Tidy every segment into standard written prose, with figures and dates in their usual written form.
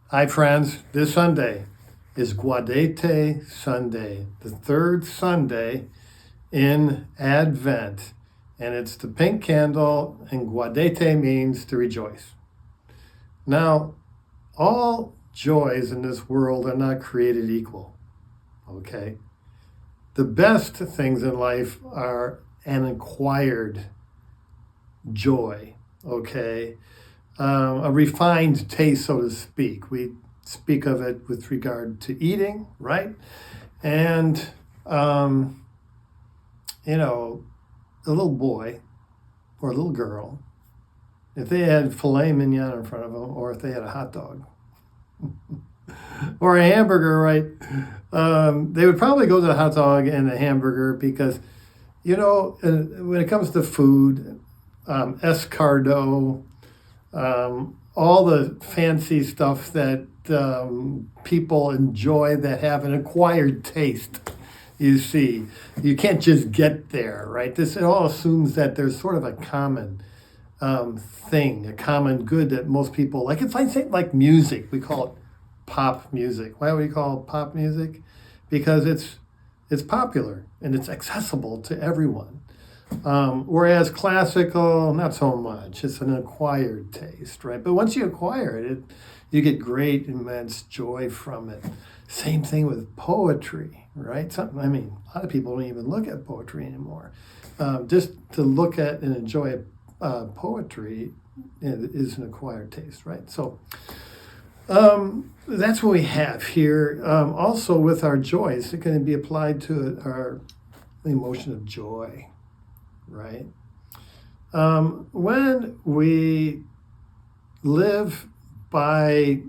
Hi, friends. This Sunday is Gaudete Sunday, the third Sunday in Advent. And it's the pink candle, and Gaudete means to rejoice. Now, all joys in this world are not created equal, okay? The best things in life are an acquired joy, okay? A refined taste, so to speak. We speak of it with regard to eating, right? And, a little boy or a little girl, if they had filet mignon in front of them, or if they had a hot dog or a hamburger, right? They would probably go to the hot dog and the hamburger because, when it comes to food, escargot, all the fancy stuff that people enjoy that have an acquired taste. You see, you can't just get there, right? It all assumes that there's sort of a common thing, a common good that most people like. It's like music. We call it pop music. Why do we call it pop music? Because it's popular and it's accessible to everyone. Whereas classical, not so much. It's an acquired taste, right? But once you acquire it, you get great, immense joy from it. Same thing with poetry, right? A lot of people don't even look at poetry anymore. Just to look at and enjoy poetry is an acquired taste, right? So that's what we have here. Also, with our joys, it can be applied to our emotion of joy. Right? When we live by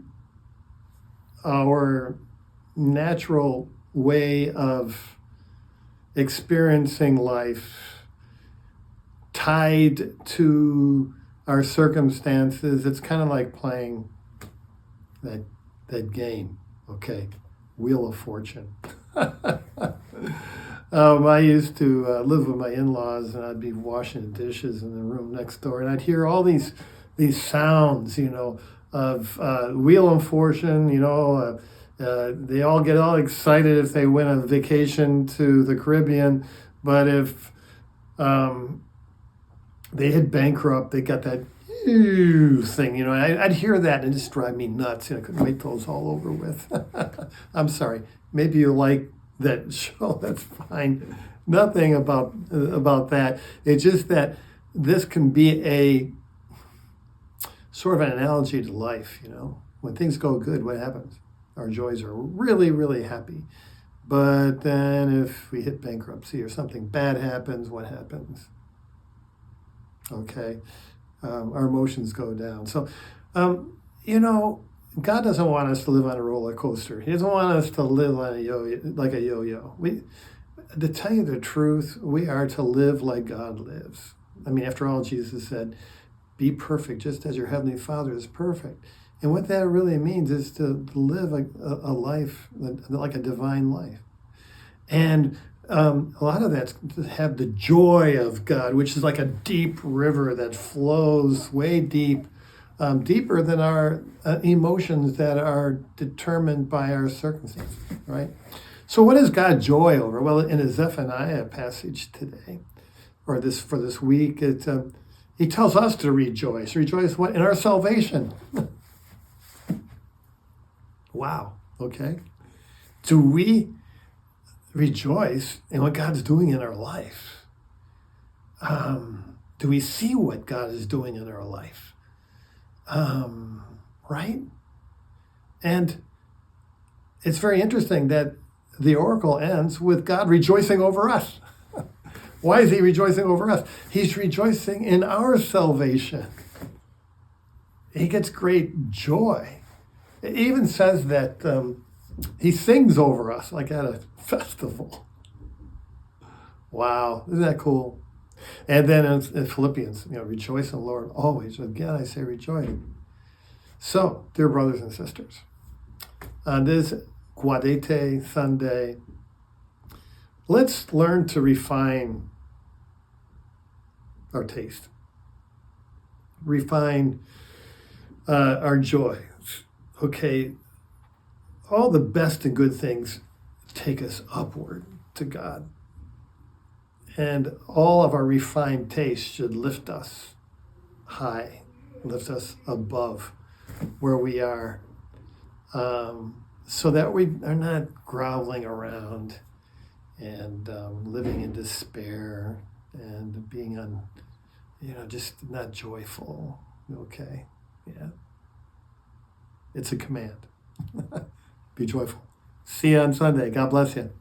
our natural way of experiencing life, tied to our circumstances, it's kind of like playing that game, okay? Wheel of Fortune. I used to live with my in-laws, and I'd be washing dishes in the room next door, and I'd hear all these sounds, of Wheel of Fortune. They all get all excited if they win a vacation to the Caribbean, but if they hit bankrupt, they got that thing. I'd hear that and it just drive me nuts. I couldn't wait till it was all over with. I'm sorry. Maybe you like that show, that's fine. Nothing about that. It's just that this can be a sort of an analogy to life. When things go good, what happens? Our joys are really, really happy. But then if we hit bankruptcy or something bad happens, what happens? Okay, our emotions go down. So, God doesn't want us to live on a roller coaster. He doesn't want us to live on like a yo-yo. To tell you the truth, we are to live like God lives. After all, Jesus said, "Be perfect, just as your heavenly Father is perfect." And what that really means is to live a life like a divine life. And a lot of that's to have the joy of God, which is like a deep river that flows way deep. Deeper than our emotions that are determined by our circumstances, right? So what is God joy over? Well, in the Zephaniah passage today, or for this week, he tells us to rejoice. Rejoice what? In our salvation. Wow, okay. Do we rejoice in what God's doing in our life? Do we see what God is doing in our life? Right? And it's very interesting that the oracle ends with God rejoicing over us. Why is he rejoicing over us? He's rejoicing in our salvation. He gets great joy. It even says that he sings over us like at a festival. Wow, isn't that cool? And then in Philippians, rejoice in the Lord always. Again, I say rejoice. So, dear brothers and sisters, on this Gaudete Sunday, let's learn to refine our taste, refine our joy. okay, all the best and good things take us upward to God. And all of our refined taste should lift us high, lift us above where we are, so that we are not groveling around and living in despair and being just not joyful. Okay, yeah. It's a command. Be joyful. See you on Sunday. God bless you.